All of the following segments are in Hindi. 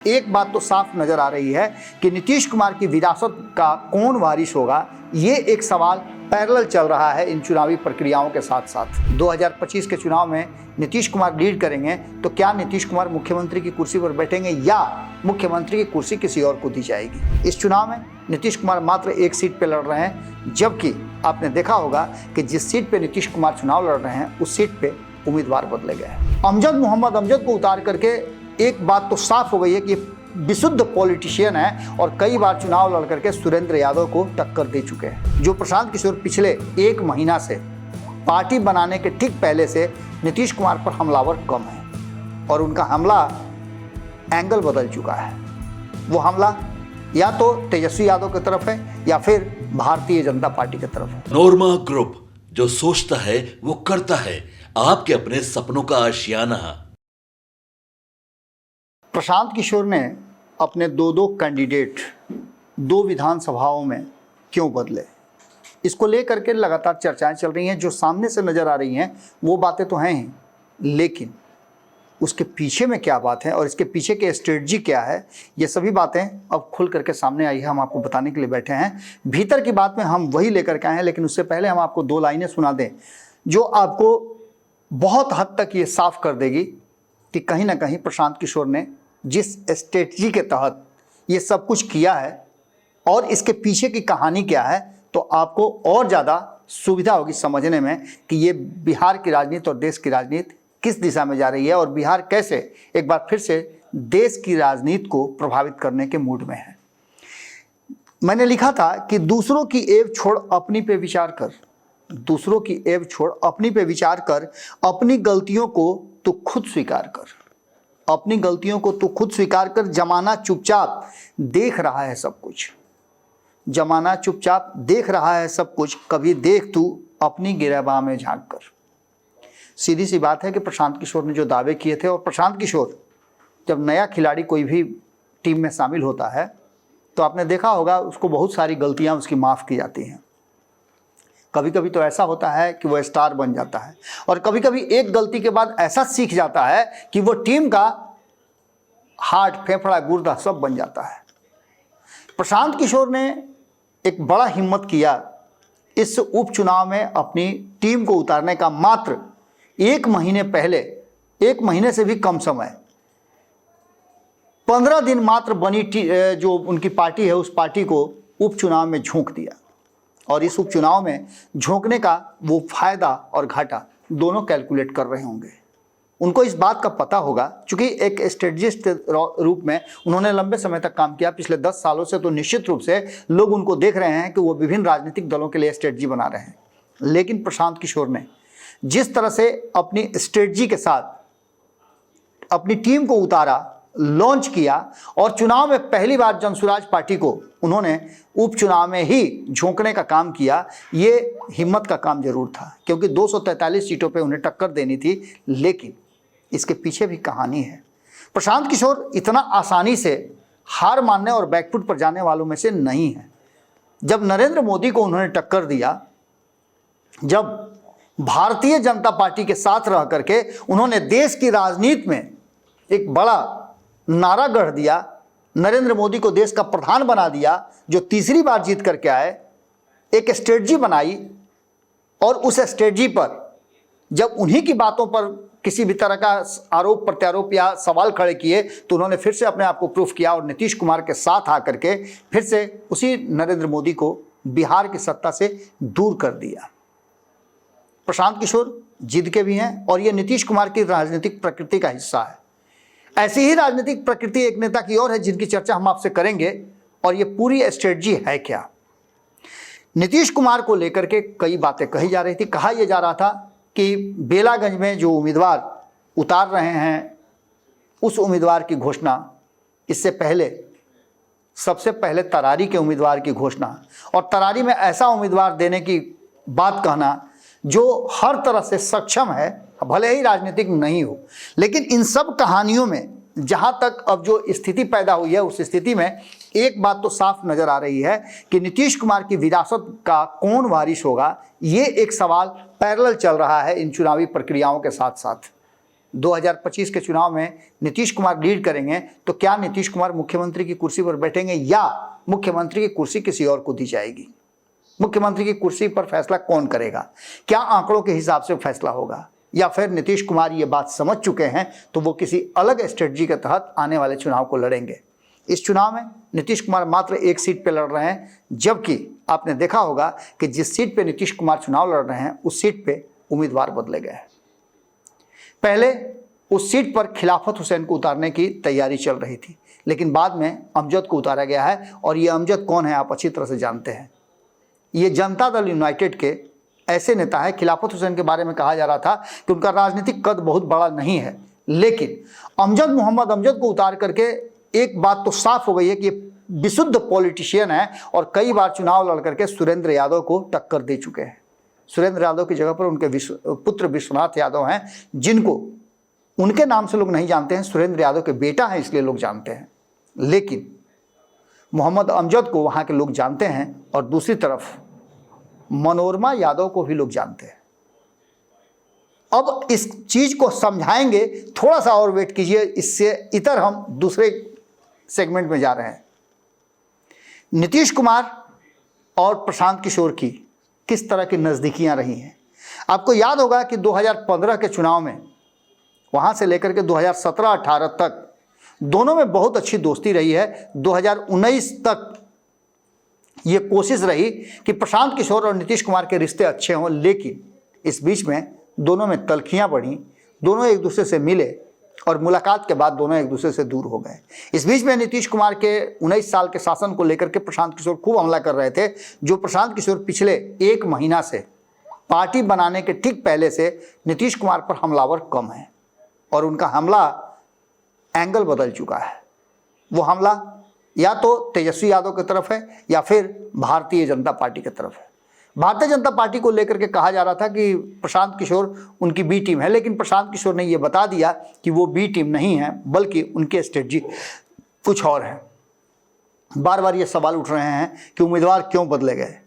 एक बात तो साफ नजर आ रही है कि नीतीश कुमार की विरासत का कौन वारिस होगा, ये एक सवाल पैरेलल चल रहा है इन चुनावी प्रक्रियाओं के साथ साथ। 2025 के चुनाव में नीतीश कुमार लीड करेंगे तो क्या नीतीश कुमार मुख्यमंत्री की कुर्सी पर बैठेंगे या मुख्यमंत्री की कुर्सी किसी और को दी जाएगी। इस चुनाव में नीतीश कुमार मात्र एक सीट पर लड़ रहे हैं, जबकि आपने देखा होगा कि जिस सीट पर नीतीश कुमार चुनाव लड़ रहे हैं उस सीट पे उम्मीदवार बदले गए हैं। मोहम्मद अमजद को उतार करके एक बात तो साफ हो गई है कि विशुद्ध पॉलिटिशियन है और कई बार चुनाव लड़ करके सुरेंद्र यादव को टक्कर दे चुके हैं। जो प्रशांत किशोर पिछले एक महीना से पार्टी बनाने के ठीक पहले से नीतीश कुमार पर हमलावर कम है और उनका हमला एंगल बदल चुका है। वो हमला या तो तेजस्वी यादव की तरफ है या फिर भारतीय जनता पार्टी की तरफ है। नोरमा ग्रुप, जो सोचता है वो करता है, आपके अपने सपनों का आशियाना। प्रशांत किशोर ने अपने दो कैंडिडेट दो विधानसभाओं में क्यों बदले, इसको लेकर के लगातार चर्चाएं चल रही हैं। जो सामने से नज़र आ रही हैं वो बातें तो हैं ही, लेकिन उसके पीछे में क्या बात है और इसके पीछे की स्ट्रेटजी क्या है, ये सभी बातें अब खुल करके सामने आई है। हम आपको बताने के लिए बैठे हैं। भीतर की बात में हम वही लेकर के आए हैं, लेकिन उससे पहले हम आपको दो लाइनें सुना दें जो आपको बहुत हद तक ये साफ कर देगी कि कहीं ना कहीं प्रशांत किशोर ने जिस स्ट्रेटजी के तहत ये सब कुछ किया है और इसके पीछे की कहानी क्या है, तो आपको और ज़्यादा सुविधा होगी समझने में कि ये बिहार की राजनीति और देश की राजनीति किस दिशा में जा रही है और बिहार कैसे एक बार फिर से देश की राजनीति को प्रभावित करने के मूड में है। मैंने लिखा था कि दूसरों की एब छोड़ अपनी पे विचार कर, दूसरों की एब छोड़ अपनी पे विचार कर, अपनी गलतियों को तू खुद स्वीकार कर, अपनी गलतियों को तू खुद स्वीकार कर। जमाना चुपचाप देख रहा है सब कुछ, जमाना चुपचाप देख रहा है सब कुछ, कभी देख तू अपनी गिरबान में झांक कर। सीधी सी बात है कि प्रशांत किशोर ने जो दावे किए थे, और प्रशांत किशोर जब नया खिलाड़ी कोई भी टीम में शामिल होता है तो आपने देखा होगा उसको बहुत सारी गलतियां उसकी माफ़ की जाती हैं। कभी कभी तो ऐसा होता है कि वो स्टार बन जाता है और कभी कभी एक गलती के बाद ऐसा सीख जाता है कि वो टीम का हार्ट, फेफड़ा, गुर्दा सब बन जाता है। प्रशांत किशोर ने एक बड़ा हिम्मत किया इस उपचुनाव में अपनी टीम को उतारने का। मात्र एक महीने पहले, एक महीने से भी कम समय, 15 दिन मात्र बनी जो उनकी पार्टी है उस पार्टी को उपचुनाव में झोंक दिया और इस उपचुनाव में झोंकने का वो फायदा और घाटा दोनों कैलकुलेट कर रहे होंगे। उनको इस बात का पता होगा, क्योंकि एक स्ट्रेटजिस्ट रूप में उन्होंने लंबे समय तक काम किया, पिछले 10 सालों से, तो निश्चित रूप से लोग उनको देख रहे हैं कि वो विभिन्न राजनीतिक दलों के लिए स्ट्रेटजी बना रहे हैं। लेकिन प्रशांत किशोर ने जिस तरह से अपनी स्ट्रेटजी के साथ अपनी टीम को उतारा, लॉन्च किया और चुनाव में पहली बार जनसुराज पार्टी को उन्होंने उपचुनाव में ही झोंकने का काम किया, ये हिम्मत का काम जरूर था, क्योंकि 243 सीटों पे उन्हें टक्कर देनी थी। लेकिन इसके पीछे भी कहानी है। प्रशांत किशोर इतना आसानी से हार मानने और बैकफुट पर जाने वालों में से नहीं है। जब नरेंद्र मोदी को उन्होंने टक्कर दिया, जब भारतीय जनता पार्टी के साथ रह करके उन्होंने देश की राजनीति में एक बड़ा नारा गढ़ दिया, नरेंद्र मोदी को देश का प्रधान बना दिया, जो तीसरी बार जीत करके आए, एक स्ट्रेटजी बनाई और उस स्ट्रेटजी पर जब उन्हीं की बातों पर किसी भी तरह का आरोप प्रत्यारोप या सवाल खड़े किए तो उन्होंने फिर से अपने आप को प्रूफ किया और नीतीश कुमार के साथ आकर के फिर से उसी नरेंद्र मोदी को बिहार की सत्ता से दूर कर दिया। प्रशांत किशोर जिद के भी हैं और ये नीतीश कुमार की राजनीतिक प्रकृति का हिस्सा है। ऐसी ही राजनीतिक प्रकृति एक नेता की और है जिनकी चर्चा हम आपसे करेंगे, और ये पूरी स्ट्रेटजी है क्या। नीतीश कुमार को लेकर के कई बातें कही जा रही थी। कहा यह जा रहा था कि बेलागंज में जो उम्मीदवार उतार रहे हैं उस उम्मीदवार की घोषणा, इससे पहले सबसे पहले तरारी के उम्मीदवार की घोषणा और तरारी में ऐसा उम्मीदवार देने की बात कहना जो हर तरह से सक्षम है, भले ही राजनीतिक नहीं हो। लेकिन इन सब कहानियों में जहां तक अब जो स्थिति पैदा हुई है उस स्थिति में एक बात तो साफ नजर आ रही है कि नीतीश कुमार की विरासत का कौन वारिस होगा, ये एक सवाल पैरेलल चल रहा है इन चुनावी प्रक्रियाओं के साथ साथ। 2025 के चुनाव में नीतीश कुमार लीड करेंगे तो क्या नीतीश कुमार मुख्यमंत्री की कुर्सी पर बैठेंगे या मुख्यमंत्री की कुर्सी किसी और को दी जाएगी? मुख्यमंत्री की कुर्सी पर फैसला कौन करेगा? क्या आंकड़ों के हिसाब से फैसला होगा या फिर नीतीश कुमार ये बात समझ चुके हैं तो वो किसी अलग स्ट्रेटजी के तहत आने वाले चुनाव को लड़ेंगे? इस चुनाव में नीतीश कुमार मात्र एक सीट पर लड़ रहे हैं, जबकि आपने देखा होगा कि जिस सीट पे नीतीश कुमार चुनाव लड़ रहे हैं उस सीट पे उम्मीदवार बदले गए हैं। पहले उस सीट पर खिलाफत हुसैन को उतारने की तैयारी चल रही थी, लेकिन बाद में अमजद को उतारा गया है। और ये अमजद कौन है आप अच्छी तरह से जानते हैं। ये जनता दल यूनाइटेड के ऐसे नेता है। खिलाफत हुसैन के बारे में कहा जा रहा था कि उनका राजनीतिक कद बहुत बड़ा नहीं है, लेकिन मोहम्मद अमजद को उतार करके एक बात तो साफ हो गई है कि ये विशुद्ध पॉलिटिशियन है और कई बार चुनाव लड़ करके सुरेंद्र यादव को टक्कर दे चुके हैं। सुरेंद्र यादव की जगह पर उनके पुत्र विश्वनाथ यादव हैं, जिनको उनके नाम से लोग नहीं जानते हैं, सुरेंद्र यादव के बेटा हैं इसलिए लोग जानते हैं, लेकिन मोहम्मद अमजद को वहाँ के लोग जानते हैं और दूसरी तरफ मनोरमा यादव को भी लोग जानते हैं। अब इस चीज को समझाएंगे, थोड़ा सा और वेट कीजिए, इससे इतर हम दूसरे सेगमेंट में जा रहे हैं। नीतीश कुमार और प्रशांत किशोर की किस तरह की नज़दीकियां रही हैं। आपको याद होगा कि 2015 के चुनाव में वहां से लेकर के 2017-18 तक दोनों में बहुत अच्छी दोस्ती रही है। 2019 तक ये कोशिश रही कि प्रशांत किशोर और नीतीश कुमार के रिश्ते अच्छे हों, लेकिन इस बीच में दोनों में तल्खियां बढ़ी, दोनों एक दूसरे से मिले और मुलाकात के बाद दोनों एक दूसरे से दूर हो गए। इस बीच में नीतीश कुमार के 19 साल के शासन को लेकर के प्रशांत किशोर खूब हमला कर रहे थे, जो प्रशांत किशोर पिछले 1 महीना से पार्टी बनाने के ठीक पहले से नीतीश कुमार पर हमलावर कम है और उनका हमला एंगल बदल चुका है। वो हमला या तो तेजस्वी यादव की तरफ है या फिर भारतीय जनता पार्टी की तरफ है। भारतीय जनता पार्टी को लेकर के कहा जा रहा था कि प्रशांत किशोर उनकी बी टीम है, लेकिन प्रशांत किशोर ने यह बता दिया कि वो बी टीम नहीं है, बल्कि उनकी स्ट्रेटजी कुछ और है। बार बार ये सवाल उठ रहे हैं कि उम्मीदवार क्यों बदले गए।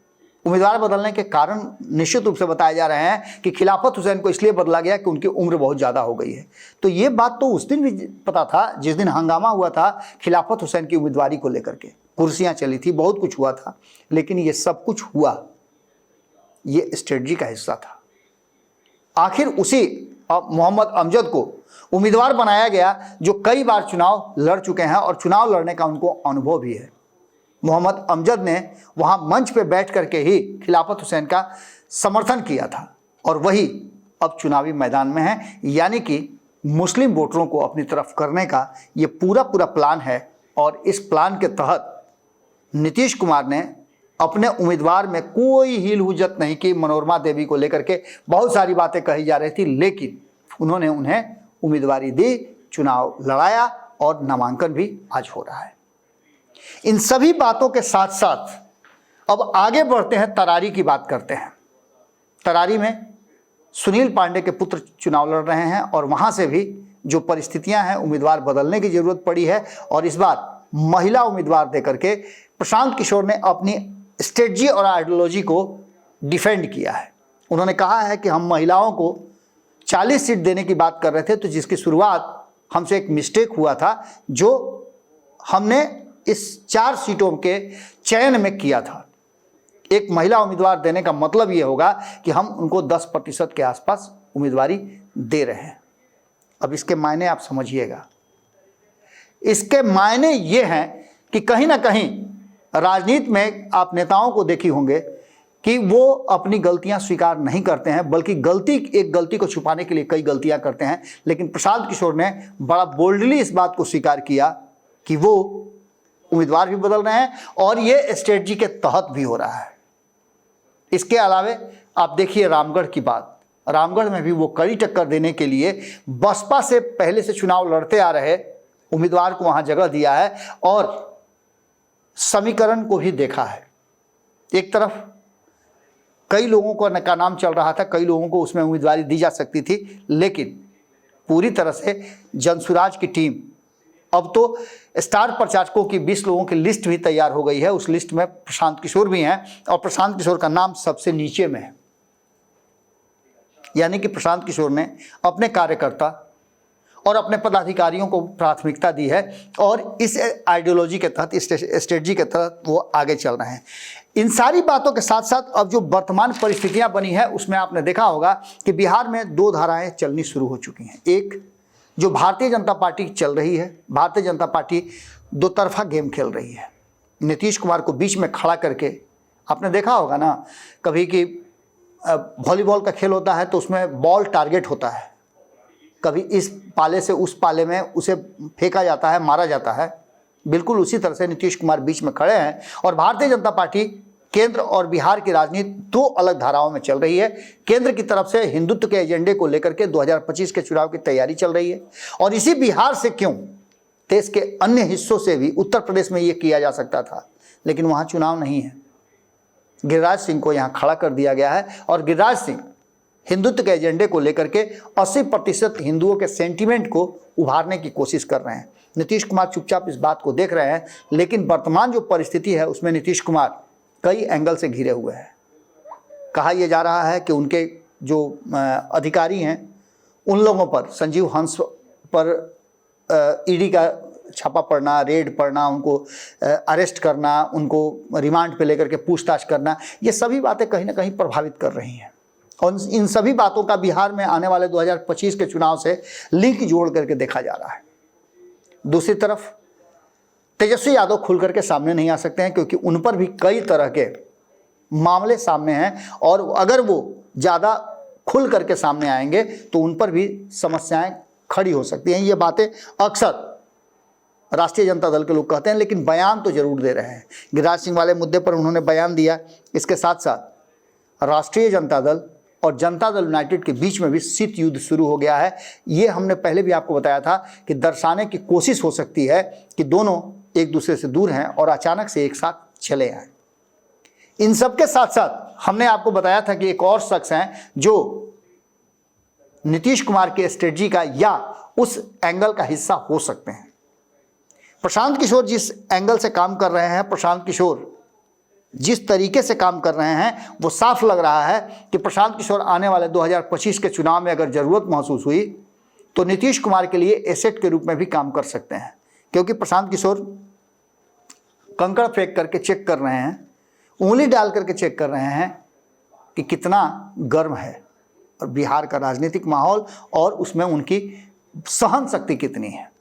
उम्मीदवार बदलने के कारण निश्चित रूप से बताए जा रहे हैं कि खिलाफत हुसैन को इसलिए बदला गया कि उनकी उम्र बहुत ज़्यादा हो गई है। तो ये बात तो उस दिन भी पता था जिस दिन हंगामा हुआ था खिलाफत हुसैन की उम्मीदवारी को लेकर के, कुर्सियाँ चली थी, बहुत कुछ हुआ था, लेकिन ये सब कुछ हुआ ये स्ट्रेटजी का हिस्सा था। आखिर उसी मोहम्मद अमजद को उम्मीदवार बनाया गया जो कई बार चुनाव लड़ चुके हैं और चुनाव लड़ने का उनको अनुभव भी है। मोहम्मद अमजद ने वहां मंच पे बैठ करके ही खिलाफत हुसैन का समर्थन किया था और वही अब चुनावी मैदान में है, यानी कि मुस्लिम वोटरों को अपनी तरफ करने का ये पूरा प्लान है। और इस प्लान के तहत नीतीश कुमार ने अपने उम्मीदवार में कोई हील हुज्जत नहीं की। मनोरमा देवी को लेकर के बहुत सारी बातें कही जा रही थी, लेकिन उन्होंने उन्हें उम्मीदवारी दी, चुनाव लड़ाया और नामांकन भी आज हो रहा है। इन सभी बातों के साथ साथ अब आगे बढ़ते हैं, तरारी की बात करते हैं। तरारी में सुनील पांडे के पुत्र चुनाव लड़ रहे हैं और वहां से भी जो परिस्थितियां हैं, उम्मीदवार बदलने की जरूरत पड़ी है और इस बार महिला उम्मीदवार देकर के प्रशांत किशोर ने अपनी स्ट्रेटजी और आइडियोलॉजी को डिफेंड किया है। उन्होंने कहा है कि हम महिलाओं को 40 सीट देने की बात कर रहे थे, तो जिसकी शुरुआत हमसे एक मिस्टेक हुआ था जो हमने इस 4 सीटों के चयन में किया था। एक महिला उम्मीदवार देने का मतलब ये होगा कि हम उनको 10% के आसपास उम्मीदवारी दे रहे हैं। अब इसके मायने आप समझिएगा। इसके मायने ये हैं कि कहीं ना कहीं राजनीति में आप नेताओं को देखी होंगे कि वो अपनी गलतियां स्वीकार नहीं करते हैं, बल्कि एक गलती को छुपाने के लिए कई गलतियां करते हैं। लेकिन प्रशांत किशोर ने बड़ा बोल्डली इस बात को स्वीकार किया कि वो उम्मीदवार भी बदल रहे हैं और ये स्ट्रेटजी के तहत भी हो रहा है। इसके अलावे आप देखिए रामगढ़ की बात। रामगढ़ में भी वो कड़ी टक्कर देने के लिए बसपा से पहले से चुनाव लड़ते आ रहे उम्मीदवार को वहां जगह दिया है और समीकरण को भी देखा है। एक तरफ कई लोगों का नाम चल रहा था, कई लोगों को उसमें उम्मीदवारी दी जा सकती थी, लेकिन पूरी तरह से जनसुराज की टीम अब तो स्टार प्रचारकों की 20 लोगों की लिस्ट भी तैयार हो गई है। उस लिस्ट में प्रशांत किशोर भी हैं और प्रशांत किशोर का नाम सबसे नीचे में है। यानी कि प्रशांत किशोर ने अपने कार्यकर्ता और अपने पदाधिकारियों को प्राथमिकता दी है और इस आइडियोलॉजी के तहत, इस स्ट्रेटजी के तहत वो आगे चल रहे हैं। इन सारी बातों के साथ साथ अब जो वर्तमान परिस्थितियां बनी है उसमें आपने देखा होगा कि बिहार में दो धाराएं चलनी शुरू हो चुकी हैं। एक जो भारतीय जनता पार्टी चल रही है, भारतीय जनता पार्टी दो तरफा गेम खेल रही है। नीतीश कुमार को बीच में खड़ा करके, आपने देखा होगा ना कभी कि वॉलीबॉल का खेल होता है तो उसमें बॉल टारगेट होता है, कभी इस पाले से उस पाले में उसे फेंका जाता है, मारा जाता है। बिल्कुल उसी तरह से नीतीश कुमार बीच में खड़े हैं और भारतीय जनता पार्टी केंद्र और बिहार की राजनीति दो अलग धाराओं में चल रही है। केंद्र की तरफ से हिंदुत्व के एजेंडे को लेकर के 2025 के चुनाव की तैयारी चल रही है और इसी बिहार से क्यों, देश के अन्य हिस्सों से भी, उत्तर प्रदेश में ये किया जा सकता था लेकिन वहाँ चुनाव नहीं है। गिरिराज सिंह को यहाँ खड़ा कर दिया गया है और गिरिराज सिंह हिंदुत्व के एजेंडे को लेकर के 80% हिंदुओं के सेंटीमेंट को उभारने की कोशिश कर रहे हैं। नीतीश कुमार चुपचाप इस बात को देख रहे हैं, लेकिन वर्तमान जो परिस्थिति है उसमें नीतीश कुमार कई एंगल से घिरे हुए हैं। कहा यह जा रहा है कि उनके जो अधिकारी हैं उन लोगों पर, संजीव हंस पर ईडी का छापा पड़ना, रेड पड़ना, उनको अरेस्ट करना, उनको रिमांड पे लेकर के पूछताछ करना, ये सभी बातें कहीं ना कहीं प्रभावित कर रही हैं और इन सभी बातों का बिहार में आने वाले 2025 के चुनाव से लिंक जोड़ करके देखा जा रहा है। दूसरी तरफ तेजस्वी यादव खुल करके सामने नहीं आ सकते हैं क्योंकि उन पर भी कई तरह के मामले सामने हैं और अगर वो ज़्यादा खुल करके सामने आएंगे तो उन पर भी समस्याएं खड़ी हो सकती हैं। ये बातें अक्सर राष्ट्रीय जनता दल के लोग कहते हैं, लेकिन बयान तो जरूर दे रहे हैं। गिरिराज सिंह वाले मुद्दे पर उन्होंने बयान दिया। इसके साथ साथ राष्ट्रीय जनता दल और जनता दल यूनाइटेड के बीच में भी शीत युद्ध शुरू हो गया है। ये हमने पहले भी आपको बताया था कि दर्शाने की कोशिश हो सकती है कि दोनों एक दूसरे से दूर हैं और अचानक से एक साथ चले आए। इन सब के साथ साथ हमने आपको बताया था कि एक और शख्स हैं जो नीतीश कुमार के स्ट्रेटजी का या उस एंगल का हिस्सा हो सकते हैं। प्रशांत किशोर जिस एंगल से काम कर रहे हैं, प्रशांत किशोर जिस तरीके से काम कर रहे हैं, वो साफ लग रहा है कि प्रशांत किशोर आने वाले 2025 के चुनाव में अगर ज़रूरत महसूस हुई तो नीतीश कुमार के लिए एसेट के रूप में भी काम कर सकते हैं। क्योंकि प्रशांत किशोर कंकड़ फेंक करके चेक कर रहे हैं, उंगली डाल करके चेक कर रहे हैं कि कितना गर्म है और बिहार का राजनीतिक माहौल और उसमें उनकी सहन शक्ति कितनी है।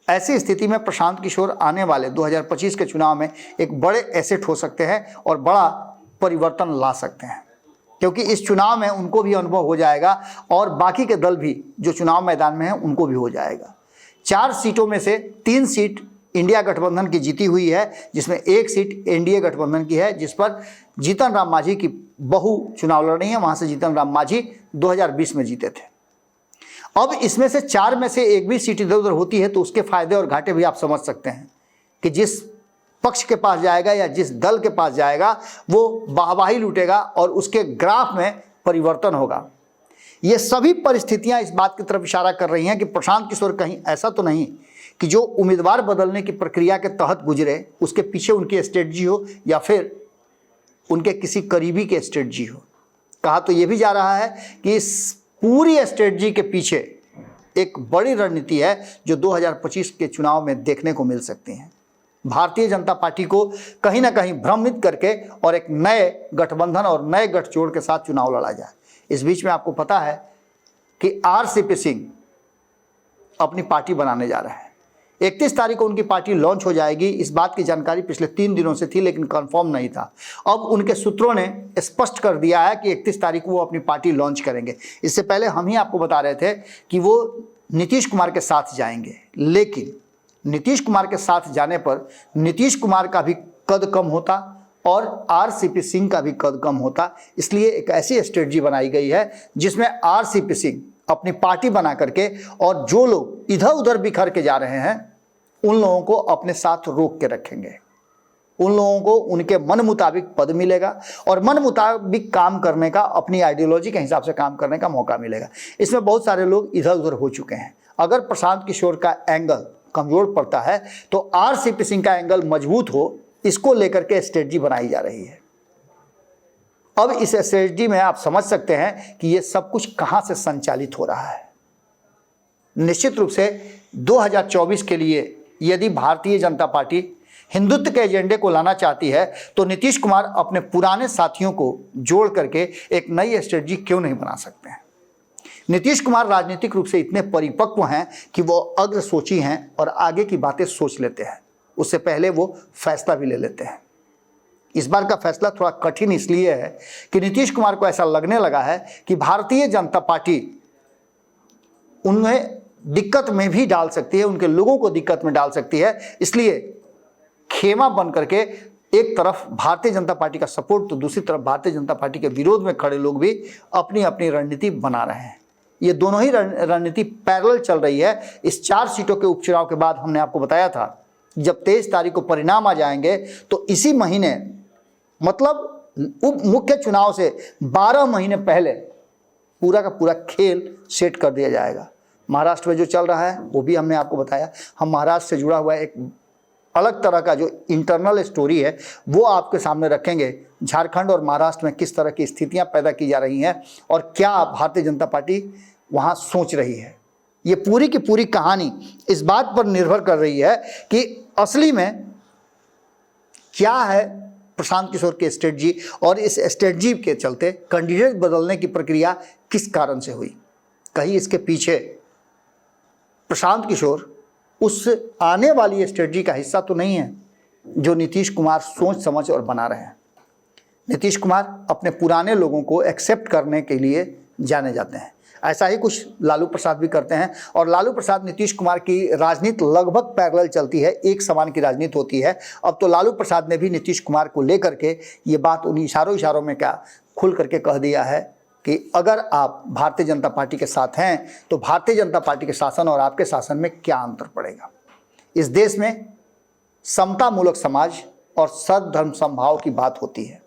ऐसी स्थिति में प्रशांत किशोर आने वाले 2025 के चुनाव में एक बड़े एसेट हो सकते हैं और बड़ा परिवर्तन ला सकते हैं, क्योंकि इस चुनाव में उनको भी अनुभव हो जाएगा और बाकी के दल भी जो चुनाव मैदान में हैं उनको भी हो जाएगा। 4 सीटों में से 3 सीट इंडिया गठबंधन की जीती हुई है, जिसमें 1 सीट एनडीए गठबंधन की है, जिस पर जीतन राम मांझी की बहू चुनाव लड़ रही है। वहाँ से जीतन राम मांझी 2020 में जीते थे। अब इसमें से 4 में से एक भी सीट इधर उधर होती है तो उसके फायदे और घाटे भी आप समझ सकते हैं कि जिस पक्ष के पास जाएगा या जिस दल के पास जाएगा वो वाहवाही लूटेगा और उसके ग्राफ में परिवर्तन होगा। ये सभी परिस्थितियां इस बात की तरफ इशारा कर रही हैं कि प्रशांत किशोर कहीं ऐसा तो नहीं कि जो उम्मीदवार बदलने की प्रक्रिया के तहत गुजरे उसके पीछे उनकी स्ट्रेटजी हो या फिर उनके किसी करीबी की स्ट्रेटजी हो। कहा तो ये भी जा रहा है कि इस पूरी स्ट्रेटजी के पीछे एक बड़ी रणनीति है जो 2025 के चुनाव में देखने को मिल सकती है। भारतीय जनता पार्टी को कहीं ना कहीं भ्रमित करके और एक नए गठबंधन और नए गठजोड़ के साथ चुनाव लड़ा जाए। इस बीच में आपको पता है कि आरसीपी सिंह अपनी पार्टी बनाने जा रहे हैं। 31 तारीख को उनकी पार्टी लॉन्च हो जाएगी। इस बात की जानकारी पिछले 3 दिनों से थी लेकिन कंफर्म नहीं था। अब उनके सूत्रों ने स्पष्ट कर दिया है कि 31 तारीख को वो अपनी पार्टी लॉन्च करेंगे। इससे पहले हम ही आपको बता रहे थे कि वो नीतीश कुमार के साथ जाएंगे, लेकिन नीतीश कुमार के साथ जाने पर नीतीश कुमार का भी कद कम होता और आरसीपी सिंह का भी कद कम होता। इसलिए एक ऐसी स्ट्रेटजी बनाई गई है जिसमें आरसीपी सिंह अपनी पार्टी बना करके और जो लोग इधर उधर बिखर के जा रहे हैं उन लोगों को अपने साथ रोक के रखेंगे। उन लोगों को उनके मन मुताबिक पद मिलेगा और मन मुताबिक काम करने का, अपनी आइडियोलॉजी के हिसाब से काम करने का मौका मिलेगा। इसमें बहुत सारे लोग इधर उधर हो चुके हैं। अगर प्रशांत किशोर का एंगल कमजोर पड़ता है तो आरसीपी सिंह का एंगल मजबूत हो, इसको लेकर के स्ट्रेटजी बनाई जा रही है। अब इस स्ट्रेटजी में आप समझ सकते हैं कि ये सब कुछ कहां से संचालित हो रहा है। निश्चित रूप से 2024 के लिए यदि भारतीय जनता पार्टी हिंदुत्व के एजेंडे को लाना चाहती है तो नीतीश कुमार अपने पुराने साथियों को जोड़ करके एक नई स्ट्रेटजी क्यों नहीं बना सकते हैं। नीतीश कुमार राजनीतिक रूप से इतने परिपक्व हैं कि वो अग्रसोची हैं और आगे की बातें सोच लेते हैं, उससे पहले वो फैसला भी ले लेते हैं। इस बार का फैसला थोड़ा कठिन इसलिए है कि नीतीश कुमार को ऐसा लगने लगा है कि भारतीय जनता पार्टी उन्हें दिक्कत में भी डाल सकती है, उनके लोगों को दिक्कत में डाल सकती है। इसलिए खेमा बन करके एक तरफ भारतीय जनता पार्टी का सपोर्ट तो दूसरी तरफ भारतीय जनता पार्टी के विरोध में खड़े लोग भी अपनी अपनी रणनीति बना रहे हैं। ये दोनों ही रणनीति पैरेलल चल रही है। इस 4 सीटों के उपचुनाव के बाद हमने आपको बताया था जब 23 तारीख को परिणाम आ जाएंगे तो इसी महीने मतलब उप मुख्य चुनाव से 12 महीने पहले पूरा का पूरा खेल सेट कर दिया जाएगा। महाराष्ट्र में जो चल रहा है वो भी हमने आपको बताया। हम महाराष्ट्र से जुड़ा हुआ एक अलग तरह का जो इंटरनल स्टोरी है वो आपके सामने रखेंगे। झारखंड और महाराष्ट्र में किस तरह की स्थितियां पैदा की जा रही हैं और क्या भारतीय जनता पार्टी वहां सोच रही है। ये पूरी की पूरी कहानी इस बात पर निर्भर कर रही है कि असली में क्या है प्रशांत किशोर की स्ट्रेटजी और इस स्ट्रेटजी के चलते कैंडिडेट बदलने की प्रक्रिया किस कारण से हुई। कहीं इसके पीछे प्रशांत किशोर उस आने वाली स्ट्रेटजी का हिस्सा तो नहीं है जो नीतीश कुमार सोच समझ और बना रहे हैं। नीतीश कुमार अपने पुराने लोगों को एक्सेप्ट करने के लिए जाने जाते हैं। ऐसा ही कुछ लालू प्रसाद भी करते हैं और लालू प्रसाद नीतीश कुमार की राजनीति लगभग पैरेलल चलती है, एक समान की राजनीति होती है। अब तो लालू प्रसाद ने भी नीतीश कुमार को लेकर के ये बात उन्हीं इशारों में क्या खुल करके कह दिया है कि अगर आप भारतीय जनता पार्टी के साथ हैं तो भारतीय जनता पार्टी के शासन और आपके शासन में क्या अंतर पड़ेगा। इस देश में समतामूलक समाज और सद्धर्म समभाव की बात होती है।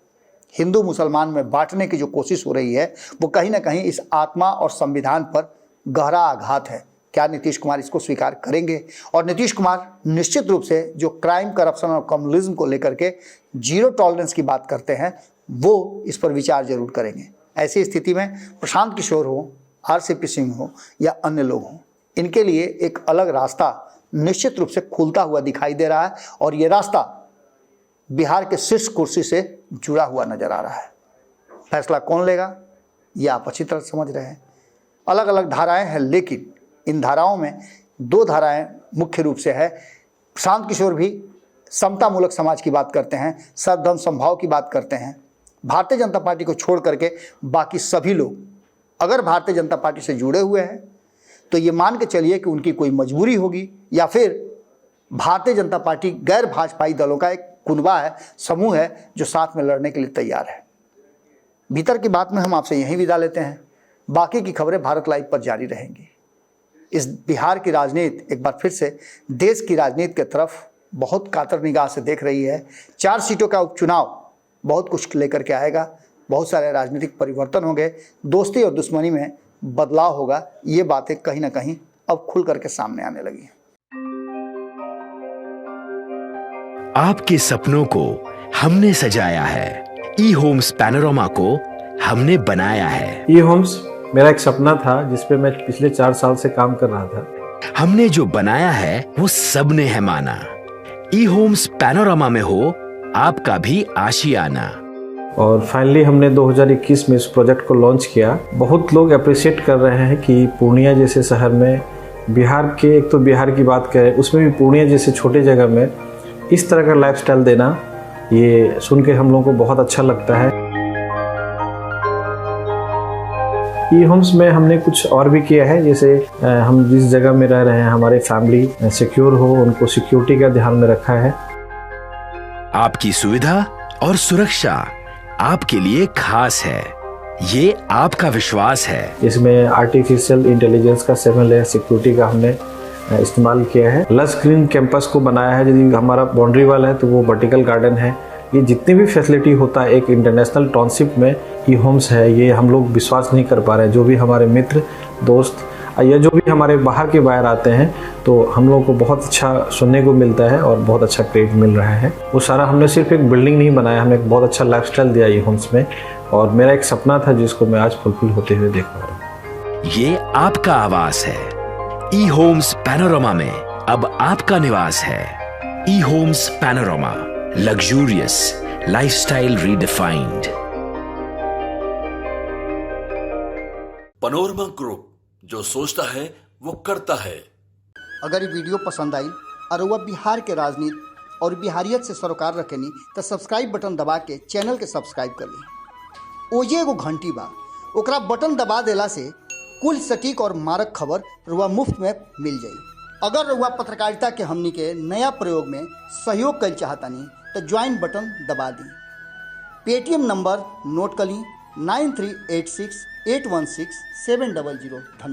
हिंदू मुसलमान में बांटने की जो कोशिश हो रही है वो कहीं ना कहीं इस आत्मा और संविधान पर गहरा आघात है। क्या नीतीश कुमार इसको स्वीकार करेंगे? और नीतीश कुमार निश्चित रूप से जो क्राइम, करप्शन और कम्युनिज्म को लेकर के जीरो टॉलरेंस की बात करते हैं वो इस पर विचार जरूर करेंगे। ऐसी स्थिति में प्रशांत किशोर हो, आरसीपी सिंह हो या अन्य लोग हों, इनके लिए एक अलग रास्ता निश्चित रूप से खुलता हुआ दिखाई दे रहा है और ये रास्ता बिहार के शीर्ष कुर्सी से जुड़ा हुआ नजर आ रहा है। फैसला कौन लेगा ये आप अच्छी तरह समझ रहे हैं। अलग अलग धाराएं हैं लेकिन इन धाराओं में 2 धाराएं मुख्य रूप से है। प्रशांत किशोर भी समतामूलक समाज की बात करते हैं, सद्धर्म समभाव की बात करते हैं। भारतीय जनता पार्टी को छोड़ करके बाकी सभी लोग अगर भारतीय जनता पार्टी से जुड़े हुए हैं तो ये मान के चलिए कि उनकी कोई मजबूरी होगी या फिर भारतीय जनता पार्टी गैर भाजपाई दलों का एक कुनबा है, समूह है जो साथ में लड़ने के लिए तैयार है। भीतर की बात में हम आपसे यहीं विदा लेते हैं। बाकी की खबरें भारत लाइव पर जारी रहेंगी। इस बिहार की राजनीति एक बार फिर से देश की राजनीति की तरफ बहुत कातर निगाह से देख रही है। 4 सीटों का उपचुनाव बहुत कुछ लेकर के आएगा। बहुत सारे राजनीतिक परिवर्तन होंगे, दोस्ती और दुश्मनी में बदलाव होगा। ये बातें कहीं ना कहीं अब खुल करके सामने आने लगी हैं। आपके सपनों को हमने सजाया है, ई होम्स पैनोरामा को हमने बनाया है। ई होम्स मेरा एक सपना था जिस पे मैं पिछले 4 साल से काम कर रहा था। हमने जो बनाया है वो सबने है माना। ई होम्स पैनोरामा में हो आपका भी आशियाना। और फाइनली हमने 2021 में इस प्रोजेक्ट को लॉन्च किया। बहुत लोग अप्रिशिएट कर रहे हैं कि पूर्णिया जैसे शहर में, बिहार के, एक तो बिहार की बात करें उसमें भी पूर्णिया जैसे छोटे जगह में इस तरह का लाइफस्टाइल देना, ये सुन के हम लोगों को बहुत अच्छा लगता है। ई होम्स में हमने कुछ और भी किया है, जैसे हम जिस जगह में रह रहे हैं हमारे फैमिली सिक्योर हो, उनको सिक्योरिटी का ध्यान में रखा है। आपकी सुविधा और सुरक्षा आपके लिए खास है, ये आपका विश्वास है। इसमें आर्टिफिशियल इंटेलिजेंस का 7 लेयर सिक्योरिटी का हमने इस्तेमाल किया है। लस ग्रीन कैंपस को बनाया है। यदि हमारा बाउंड्री वाल है तो वो वर्टिकल गार्डन है। ये जितनी भी फैसिलिटी होता है एक इंटरनेशनल टाउनशिप में ई होम्स है, ये हम लोग विश्वास नहीं कर पा रहे हैं। जो भी हमारे मित्र, दोस्त या जो भी हमारे बाहर के बाहर आते हैं तो हम लोगों को बहुत अच्छा सुनने को मिलता है और बहुत अच्छा क्रेडिट मिल रहा है। वो सारा हमने सिर्फ एक बिल्डिंग नहीं बनाया, हमें एक बहुत अच्छा लाइफस्टाइल दिया ई होम्स में और मेरा एक सपना था जिसको मैं आज फुलफिल होते हुए देख पा रहा हूँ। ये आपका आवास है। ई होम्स पैनोरामा में अब आपका निवास है। E homes panorama, luxurious lifestyle redefined. Panorama group, जो सोचता है वो करता है। अगर ये वीडियो पसंद आई और वह बिहार के राजनीति और बिहारियत से सरोकार रखेनी तो सब्सक्राइब बटन दबा के चैनल के सब्सक्राइब कर ली। ओजे एगो घंटी बा, ओकरा बटन दबा देला से कुल सटीक और मारक खबर रुआ मुफ्त में मिल जाई। अगर रुआ पत्रकारिता के हमनी के नया प्रयोग में सहयोग कर चाहतानी तो ज्वाइन बटन दबा दी। पेटीएम नंबर नोट कर ली 9386816700। धन्यवाद।